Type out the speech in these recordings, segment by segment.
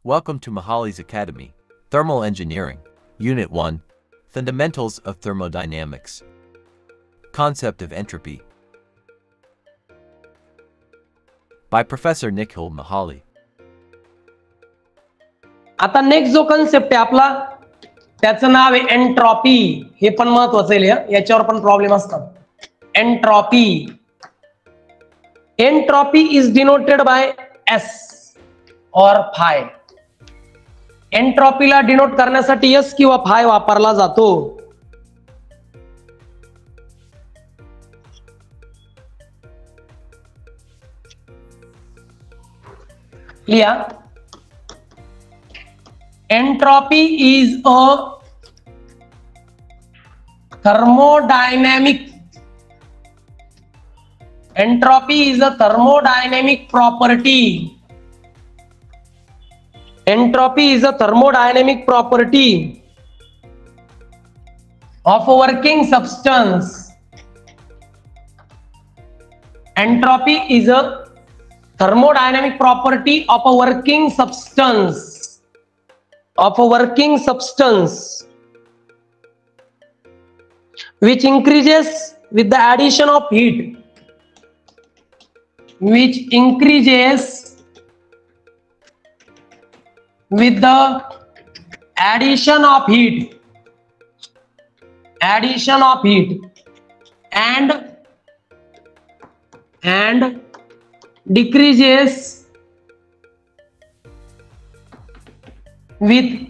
Welcome to Mahali's Academy, Thermal Engineering, Unit 1, Fundamentals of Thermodynamics. Concept of Entropy by Professor Nikhil Mahali. आता next जो concept आहे आपला त्याचं नाव आहे entropy. हे पण महत्त्वाचं आहे, याच्यावर पण प्रॉब्लेम असतात. Entropy is denoted by S और फाय. एंट्रॉपीला डिनोट करण्यासाठी एस किंवा फाय वापरला जातो. लिहा, entropy is a thermodynamic property. Entropy is a thermodynamic property of a working substance. Entropy is a thermodynamic property of a working substance which increases with the addition of heat. And decreases with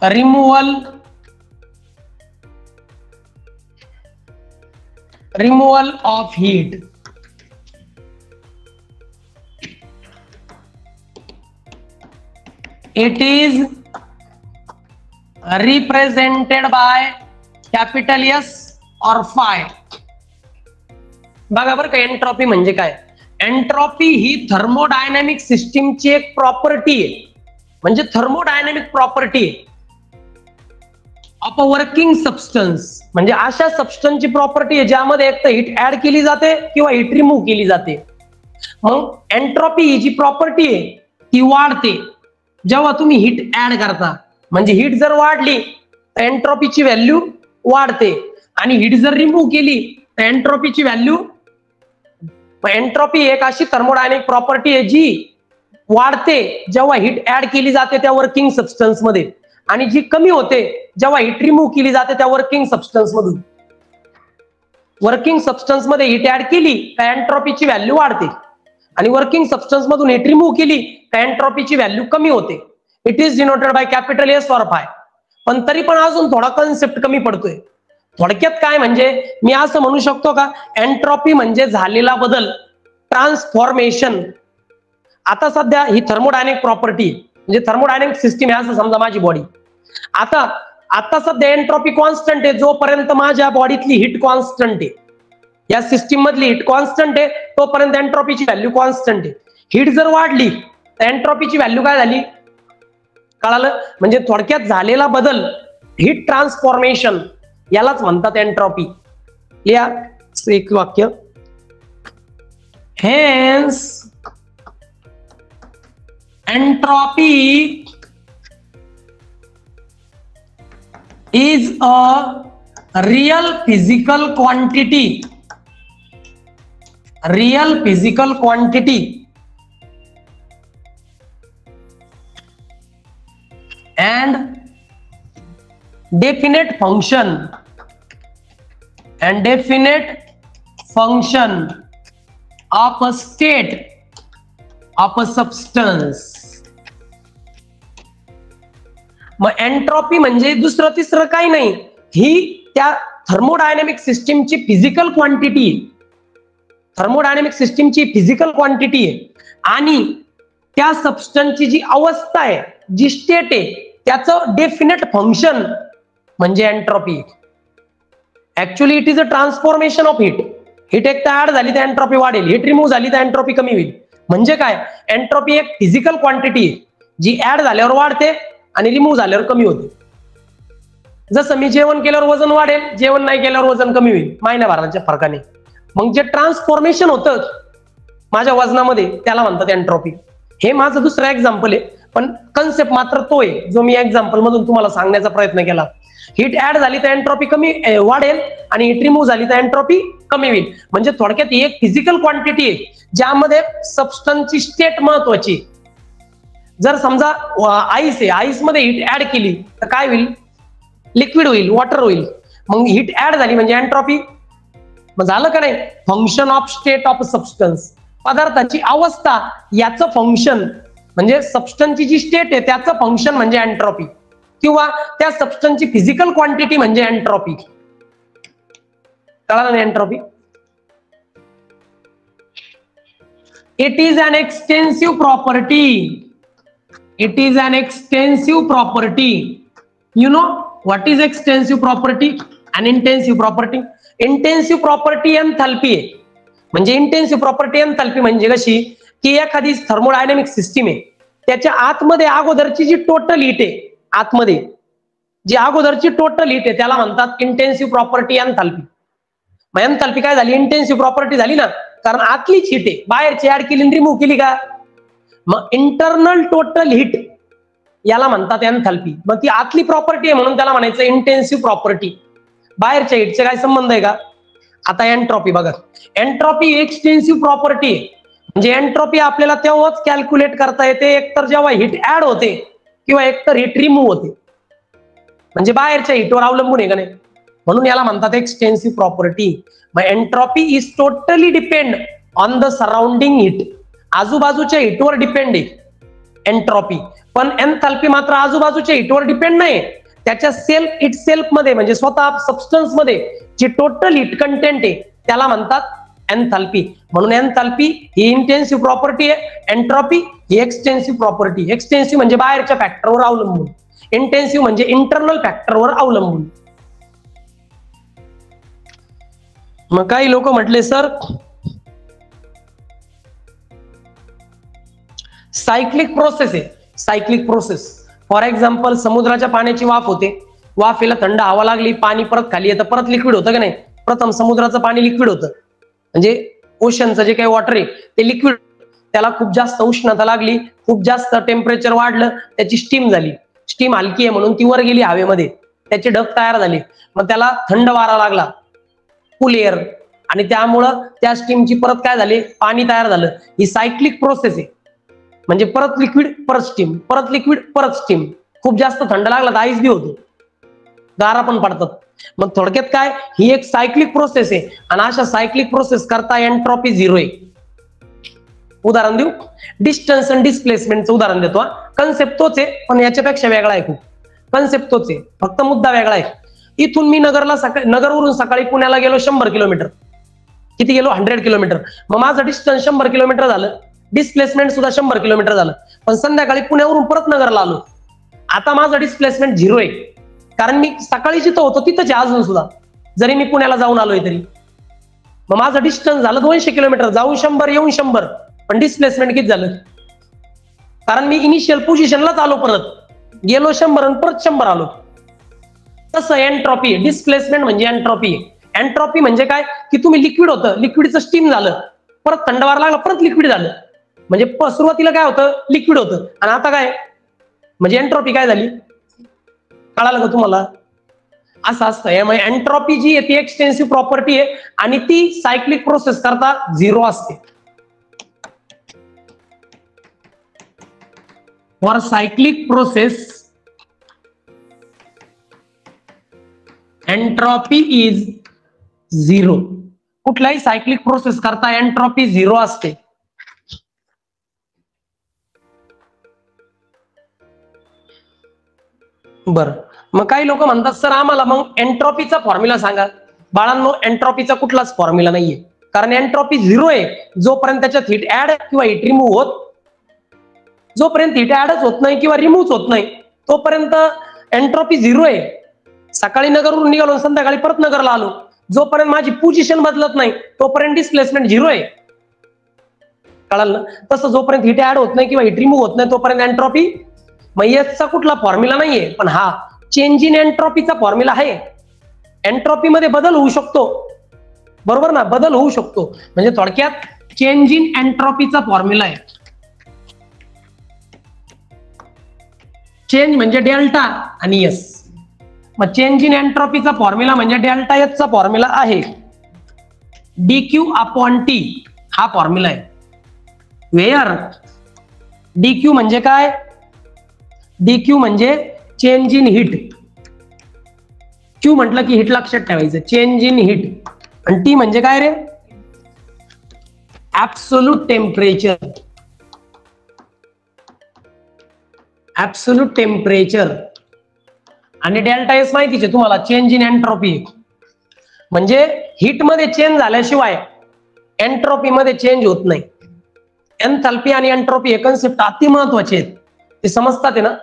removal of heat. It is represented by capital S or phi. बघा बरं का, entropy म्हणजे काय. Entropy ही thermodynamic सिस्टीमची एक property आहे, म्हणजे thermodynamic property of a working substance. म्हणजे अशा सबस्टन्सची प्रॉपर्टी आहे ज्यामध्ये एक तर हीट ऍड केली जाते किंवा हीट रिमूव्ह केली जाते. मग एंट्रॉपी ही जी प्रॉपर्टी आहे ती वाढते जेव्हा तुम्ही हीट ऍड करता. म्हणजे हीट जर वाढली तर एंट्रॉपीची व्हॅल्यू वाढते, आणि हीट जर रिमूव्ह केली तर एंट्रॉपीची व्हॅल्यू. एंट्रॉपी एक अशी थर्मोडायनॅमिक प्रॉपर्टी आहे जी वाढते जेव्हा हीट ऍड केली जाते त्या वर्किंग सबस्टन्स मध्ये, आणि जी कमी होते जेव्हा हीट रिमूव्ह केली जाते त्या वर्किंग सबस्टन्स मधून. वर्किंग सबस्टन्स मध्ये हीट ऍड केली तर एंट्रॉपीची व्हॅल्यू वाढते, आणि वर्किंग सबस्टन्स मधून हीट रिमूव्ह केली तर एंट्रॉपीची व्हॅल्यू कमी होते. It is denoted by capital S और फाय. पण तरी पण अजून थोडा कन्सेप्ट कमी पडतोय. थोडक्यात काय म्हणजे मी असं म्हणू शकतो का, एंट्रॉपी म्हणजे झालेला बदल, ट्रान्सफॉर्मेशन. आता सध्या ही थर्मोडायनॅमिक प्रॉपर्टी म्हणजे थर्मोडायनॅमिक सिस्टीम आहे असं समजा माझी बॉडी. आता सध्या एंट्रॉपी कॉन्स्टंट आहे. जोपर्यंत माझ्या बॉडीतली हिट कॉन्स्टंट आहे, या सिस्टीम मधली हिट कॉन्स्टंट आहे, तोपर्यंत एंट्रॉपीची व्हॅल्यू कॉन्स्टंट आहे. हिट जर वाढली तर एंट्रॉपीची व्हॅल्यू काय झाली, कळालं. म्हणजे थोडक्यात झालेला बदल, हिट ट्रान्सफॉर्मेशन, यालाच म्हणतात एंट्रॉपी. लिहा एक वाक्य, hence entropy is a real physical quantity and definite function of a state of a substance. मग एंट्रॉपी म्हणजे दुसरं तिसरं काही नाही, ही त्या थर्मोडायनॅमिक सिस्टीमची फिजिकल क्वांटिटी आहे. थर्मोडायनॅमिक सिस्टीमची फिजिकल क्वांटिटी आहे, आणि त्या सबस्टन्सची जी अवस्था आहे, जी स्टेट आहे, त्याचं डेफिनेट फंक्शन म्हणजे entropy. Actually it is a transformation of heat. Heat एक तर ऍड झाली तर एंट्रॉपी वाढेल, हीट रिमूव्ह झाली तर एंट्रॉपी कमी होईल. म्हणजे काय, एंट्रॉपी एक फिजिकल क्वांटिटी आहे जी ऍड झाल्यावर वाढते आणि रिमूव्ह झाल्यावर कमी होते. जसं मी जेवण केल्यावर वजन वाढेल, जेवण नाही केल्यावर वजन कमी होईल महिन्याभराच्या फरकाने. मग जे ट्रान्सफॉर्मेशन होतं माझ्या वजनामध्ये त्याला म्हणतात एंट्रॉपी. हे माझं दुसरं एक्झाम्पल आहे, पण कन्सेप्ट मात्र तो आहे जो मी एक्झाम्पल मधून तुम्हाला सांगण्याचा प्रयत्न केला. हीट ऍड झाली तर एंट्रॉपी कमी वाढेल आणि हीट रिमूव्ह झाली तर एंट्रॉपी कमी होईल. म्हणजे थोडक्यात ही एक फिजिकल क्वांटिटी आहे ज्यामध्ये सबस्टन्सची स्टेट महत्वाची. जर समजा आईस आहे, आईस मध्ये हीट ऍड केली तर काय होईल? लिक्विड होईल, वॉटर होईल. मग हीट ऍड झाली म्हणजे एंट्रॉपी. मग झालं का नाही? Function of state of substance, पदार्थाची अवस्था याचं फंक्शन म्हणजे सबस्टन्सची जी स्टेट आहे त्याचं फंक्शन म्हणजे एंट्रॉपी, किंवा त्या सबस्टन्सची फिजिकल क्वांटिटी म्हणजे एंट्रॉपी. कळलं ना entropy? It is an extensive property. It is an extensive property. You know what is extensive property and intensive property? Intensive property enthalpy आहे. म्हणजे इंटेन्सिव्ह प्रॉपर्टी एंथॅल्पी म्हणजे कशी की एखादी थर्मोडायनामिक सिस्टीम आहे, त्याच्या आतमध्ये अगोदरची जी टोटल हीट आहे, आतमध्ये जी अगोदरची टोटल हीट आहे त्याला म्हणतात इंटेन्सिव्ह प्रॉपर्टी एंथॅल्पी. मग एंथॅल्पी काय झाली? इंटेन्सिव्ह प्रॉपर्टी झाली ना, कारण आतलीच हीट आहे, बाहेरची ऍड केली रिमूव्ह केली का? मग इंटरनल टोटल हीट याला म्हणतात एंथॅल्पी. मग ती आतली प्रॉपर्टी आहे म्हणून त्याला म्हणायचं इंटेन्सिव्ह प्रॉपर्टी. बाहेरच्या हीटचे काय संबंध आहे का? आता एंट्रॉपी बघा. एंट्रॉपी एक्सटेन्सिव्ह प्रॉपर्टी आहे. म्हणजे एंट्रॉपी आपल्याला तेव्हाच कॅल्क्युलेट करता येते एकतर जेव्हा हीट ऍड होते किंवा एकतर हीट रिमूव्ह होते. म्हणजे बाहेरच्या हीटवर अवलंबून आहे का नाही, म्हणून याला म्हणतात एक्सटेन्सिव्ह प्रॉपर्टी. मग entropy is totally depend on the surrounding heat. आजूबाजूच्या हीटवर डिपेंड आहे एंट्रॉपी, पण एंथॅल्पी मात्र आजूबाजूच्या हीटवर डिपेंड नाही. त्याच्या सेल्फ इट सेल्फ मध्ये म्हणजे स्वतः सबस्टन्स मध्ये जी टोटल हीट कंटेंट आहे त्याला म्हणतात एंथॅल्पी. म्हणून एंथॅल्पी ही इंटेन्सिव्ह प्रॉपर्टी आहे, एंट्रॉपी ही एक्सटेन्सिव्ह प्रॉपर्टी. एक्सटेन्सिव्ह म्हणजे बाहेरच्या फॅक्टरवर अवलंबून, इंटेन्सिव्ह म्हणजे इंटरनल फॅक्टरवर अवलंबून. मग काही लोक म्हटले सर सायक्लिक प्रोसेस आहे. सायक्लिक प्रोसेस फॉर एक्झाम्पल समुद्राच्या पाण्याची वाफ होते, वाफेला थंड हवा लागली, पाणी परत खाली येतं, परत लिक्विड होतं का नाही? प्रथम समुद्राचं पाणी लिक्विड होतं, म्हणजे ओशनचं जे काही वॉटर आहे ते लिक्विड. त्याला खूप जास्त उष्णता लागली, खूप जास्त टेम्परेचर वाढलं, त्याची स्टीम झाली. स्टीम हलकी आहे म्हणून ती वर गेली हवेमध्ये, त्याचे ढग तयार झाले. मग त्याला थंड वारा लागला, कूल एअर, आणि त्यामुळं त्या स्टीमची परत काय झाली? पाणी तयार झालं. ही सायक्लिक प्रोसेस आहे. म्हणजे परत लिक्विड परत स्टीम, परत लिक्विड परत स्टीम. खूप जास्त थंड लागला तर आईस बी होतो, गारा पण पडतात. मग थोडक्यात काय, ही एक सायक्लिक प्रोसेस आहे आणि अशा सायक्लिक प्रोसेस करता एंट्रॉपी झिरो आहे. उदाहरण देऊ? डिस्टन्स आणि डिस्प्लेसमेंटचं उदाहरण देतो. कन्सेप्ट तोच आहे पण याच्यापेक्षा वेगळा आहे खूप. कन्सेप्ट तोच आहे, फक्त मुद्दा वेगळा आहे. इथून मी नगरवरून सकाळी पुण्याला गेलो 100 किलोमीटर. किती गेलो? 100 किलोमीटर. मग माझं डिस्टन्स 100 किलोमीटर झालं, डिस्प्लेसमेंट सुद्धा 100 किलोमीटर झालं. पण संध्याकाळी पुण्यावरून परत नगरला आलो, आता माझं डिस्प्लेसमेंट झिरो आहे, कारण मी सकाळी जिथं होतो तिथंच आहे अजून सुद्धा, जरी मी पुण्याला जाऊन आलोय तरी. मग माझं डिस्टन्स झालं 200 किलोमीटर, जाऊन 100 येऊन 100, पण डिस्प्लेसमेंट किती झालं? कारण मी इनिशियल पोझिशनलाच आलो, परत गेलो 100 आणि परत 100 आलो. तसं एंट्रॉपी, डिस्प्लेसमेंट म्हणजे एंट्रॉपी. एंट्रॉपी म्हणजे काय की तुम्ही लिक्विड होतं, लिक्विडचं स्टीम झालं, परत थंडवार लागला, परत लिक्विड झालं. म्हणजे सुरुवातीला काय होतं? लिक्विड होतं, आणि आता काय म्हणजे एंट्रॉपी काय झाली? कळालं का तुम्हाला? असं असतं. एंट्रॉपी जी आहे ती एक्सटेन्सिव्ह प्रॉपर्टी आहे आणि ती सायक्लिक प्रोसेस करता झिरो असते. For cyclic process entropy is zero. कुठल्याही सायक्लिक प्रोसेस करता एंट्रॉपी झिरो असते. बर, मग काही लोक म्हणतात सर आम्हाला मग एंट्रॉपीचा फॉर्म्युला सांगा. बाळांनो, एंट्रॉपीचा कुठलाच फॉर्म्युला नाहीये, कारण एंट्रॉपी झिरो आहे जोपर्यंत त्याच्यात हीट ऍड किंवा हीट रिमूव्ह होत. जोपर्यंत हीट ऍडच होत नाही किंवा रिमूव्ह होत नाही तोपर्यंत एंट्रॉपी झिरो आहे. सकाळी नगरवरून निघालो, संध्याकाळी परत नगरला आलो, जोपर्यंत माझी पोझिशन बदलत नाही तोपर्यंत डिस्प्लेसमेंट झिरो आहे. कळालं ना? तसं जोपर्यंत हीट ऍड होत नाही किंवा हीट रिमूव्ह होत नाही तोपर्यंत एंट्रॉपी. मग याचा कुठला फॉर्म्युला नाहीये, पण हा चेंज इन एंट्रॉपीचा फॉर्म्युला आहे. एंट्रॉपी मध्ये बदल होऊ शकतो, बरोबर ना? बदल होऊ शकतो म्हणजे थोडक्यात चेंज इन एंट्रॉपीचा फॉर्म्युला आहे. चेंज म्हणजे डेल्टा आणि एस. मग चेंज इन एंट्रॉपीचा फॉर्म्युला म्हणजे डेल्टा एच चा फॉर्म्युला आहे dq/t. हा फॉर्म्युला आहे. वेअर dq म्हणजे काय? dq म्हणजे चेंज इन हीट. क्यू म्हटलं की हीट लक्षात ठेवायचं, चेंज इन हीट. आणि टी म्हणजे काय रे? Absolute temperature. Absolute temperature. आणि डेल्टा एस माहितीच आहे तुम्हाला, चेंज इन एंट्रॉपी. म्हणजे हीट मध्ये चेंज झाल्याशिवाय एंट्रॉपी मध्ये चेंज होत नाही. एन्थॅल्पी आणि एंट्रॉपी हे कन्सेप्ट अति महत्वाचे आहेत, ते समजतात आहे ना.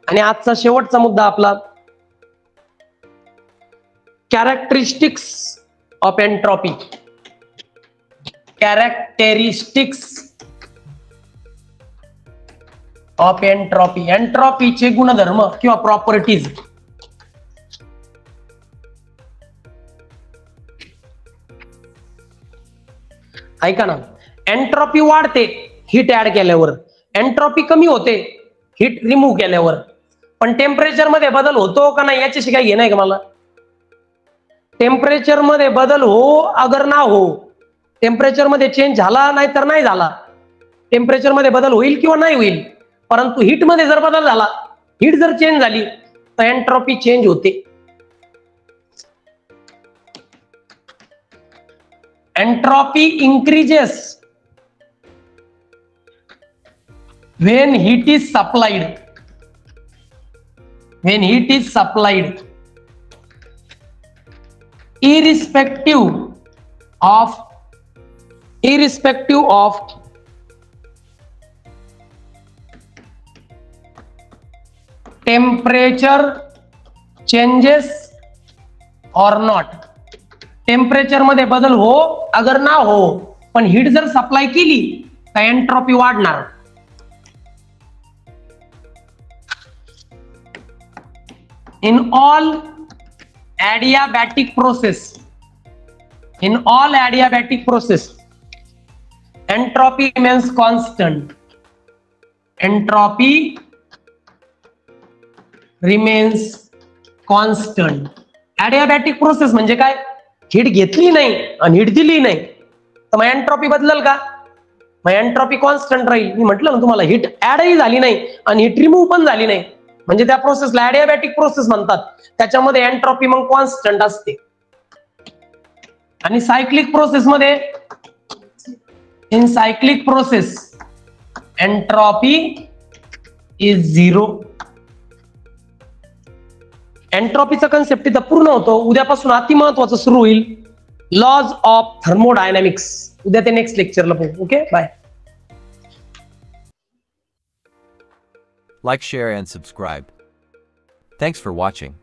आणि आजचा शेवटचा मुद्दा आपला characteristics of entropy. Characteristics of entropy. एंट्रॉपीचे गुणधर्म किंवा प्रॉपर्टीज. ऐका ना, एंट्रॉपी वाढते हीट ऍड केल्यावर, एंट्रॉपी कमी होते हीट रिमूव्ह केल्यावर. पण टेम्परेचर मध्ये बदल होतो का नाही याच्याशी काही घेणं आहे का मला? टेम्परेचर मध्ये बदल हो अगर ना हो, टेम्परेचर मध्ये चेंज झाला नाही तर नाही झाला, टेम्परेचर मध्ये बदल होईल किंवा नाही होईल, परंतु हीट मध्ये जर बदल झाला, हीट जर चेंज झाली तर एंट्रॉपी चेंज होते. Entropy increases when heat is supplied. When heat is supplied, irrespective of temperature changes or not. Temperature मध्ये बदल हो अगर ना हो, पण हीट जर सप्लाय केली तर एंट्रॉपी वाढणार. In all adiabatic process, entropy remains constant. Entropy remains constant. adiabatic process म्हणजे काय? हीट घेतली नाही आणि हीट दिली नाही तर मग एंट्रॉपी बदलल का? मग एंट्रॉपी कॉन्स्टंट राहील. मी म्हटलं ना तुम्हाला, हीट ऍडही झाली नाही आणि हीट रिमूव्ह पण झाली नाही, म्हणजे त्या प्रोसेसला ॲडियाबॅटिक प्रोसेस म्हणतात. त्याच्यामध्ये एंट्रॉपी मग कॉन्स्टंट असते. आणि सायक्लिक प्रोसेस मध्ये, in cyclic process entropy is 0. एंट्रॉपीचा कन्सेप्ट इथं पूर्ण होतो. उद्यापासून अति महत्वाचं सुरू होईल, लॉज ऑफ थर्मोडायनामिक्स. उद्या ते नेक्स्ट लेक्चरला बघू. Okay, bye. Like, share, and subscribe. Thanks for watching.